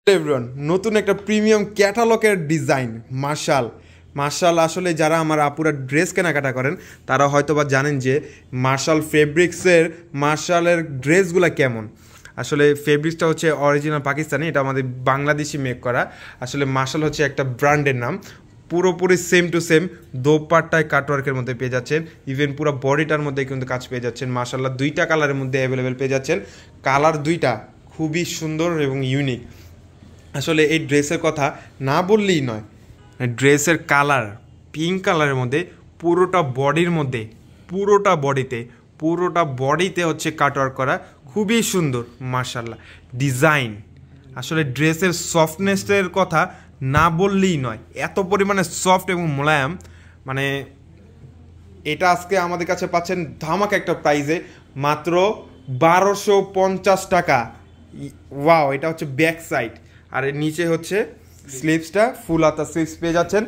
Everyone, নতুন একটা premium ক্যাটালগের design martial আসলে যারা আমার আপুরা ড্রেস কেনাকাটা করেন তারা হয়তো বা জানেন যে মার্শাল ফেব্রিক্সের মার্শালের ড্রেসগুলো কেমন। আসলে ফেব্রিক্সটা হচ্ছে অরিজিনাল পাকিস্তানি, এটা আমাদের বাংলাদেশি মেক করা। আসলে মার্শাল হচ্ছে একটা ব্র্যান্ডের নাম। পুরোপুরি সেম টু সেম দোপাট্টায় কাটওয়ার্কের মধ্যে পেয়ে যাচ্ছেন, ইভেন পুরো বডিটার মধ্যে কিন্তু কাজ পেয়ে যাচ্ছেন। মার্শাল্লাহ দুইটা কালারের মধ্যে অ্যাভেলেবেল পেয়ে যাচ্ছেন, কালার দুইটা খুবই সুন্দর এবং ইউনিক। আসলে এই ড্রেসের কথা না বললেই নয়, ড্রেসের কালার পিঙ্ক কালারের মধ্যে পুরোটা বডির মধ্যে পুরোটা বডিতে হচ্ছে কাটওয়ার্ক করা, খুবই সুন্দর মাশাআল্লাহ ডিজাইন। আসলে ড্রেসের সফটনেসের কথা না বললেই নয়, এত পরিমাণে সফট এবং মোলায়েম। মানে এটা আজকে আমাদের কাছে পাচ্ছেন ধামাকা একটা প্রাইজে, মাত্র 1250 টাকা। ওয়াও, এটা হচ্ছে ব্যাক সাইড, আর এর নিচে হচ্ছে স্লিভসটা, ফুল হাতা স্লিভস পেয়ে যাচ্ছেন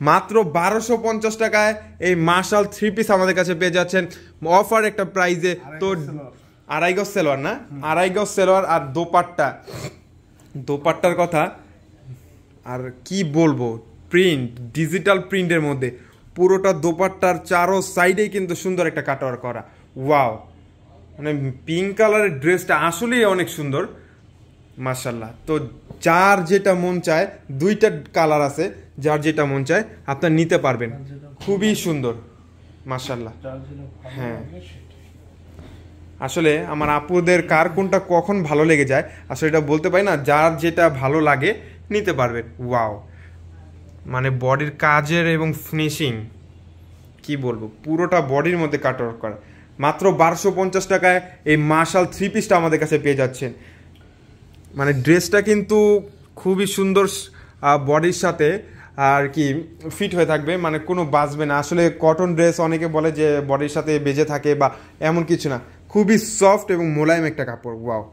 মাত্র 1250 টাকায়। এই মার্শাল থ্রি পিস আমাদের কাছে পেয়ে যাচ্ছেন অফার একটা প্রাইজে। তো আড়াই গজ সেলোয়ার না, আড়াই গজ সেলোয়ার আর দোপাট্টার কথা আর কি বলবো, প্রিন্ট ডিজিটাল প্রিন্টের মধ্যে পুরোটা দোপাট্টার চারো সাইডেই কিন্তু সুন্দর একটা কাটওয়ার্ক করা। ওয়াও, মানে পিঙ্ক কালারের ড্রেসটা আসলেই অনেক সুন্দর মাশাআল্লাহ। তো যার যেটা মন চায়, দুইটা কালার আছে, যার যেটা মন চায় আপনার নিতে পারবেন, খুবই সুন্দর মাশাআল্লাহ। হ্যাঁ, আসলে আমার আপুদের কার কোনটা কখন ভালো লেগে যায় আসলে এটা বলতে পারি না, যার যেটা ভালো লাগে নিতে পারবেন। ওয়াও, মানে বডির কাজের এবং ফিনিশিং কি বলবো, পুরোটা বডির মধ্যে কাটওয়ার্ক করা। মাত্র 1250 টাকায় এই মার্শাল থ্রি পিসটা আমাদের কাছে পেয়ে যাচ্ছেন। মানে ড্রেসটা কিন্তু খুবই সুন্দর, বডির সাথে আর কি ফিট হয়ে থাকবে, মানে কোনো বাজবে না। আসলে কটন ড্রেস অনেকে বলে যে বডির সাথে বেজে থাকে বা এমন কিছু না, খুবই সফট এবং মোলায়েম একটা কাপড়। ওয়াও,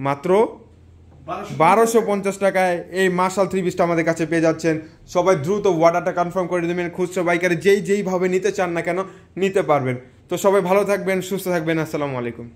মাত্র 1250 টাকায় এই মার্শাল থ্রি পিসটা আমাদের কাছে পেয়ে যাচ্ছেন। সবাই দ্রুত অর্ডারটা কনফার্ম করে দেবেন, খুচরো পাইকারি যেইভাবে নিতে চান না কেন নিতে পারবেন। তো সবাই ভালো থাকবেন, সুস্থ থাকবেন, আসসালামু আলাইকুম।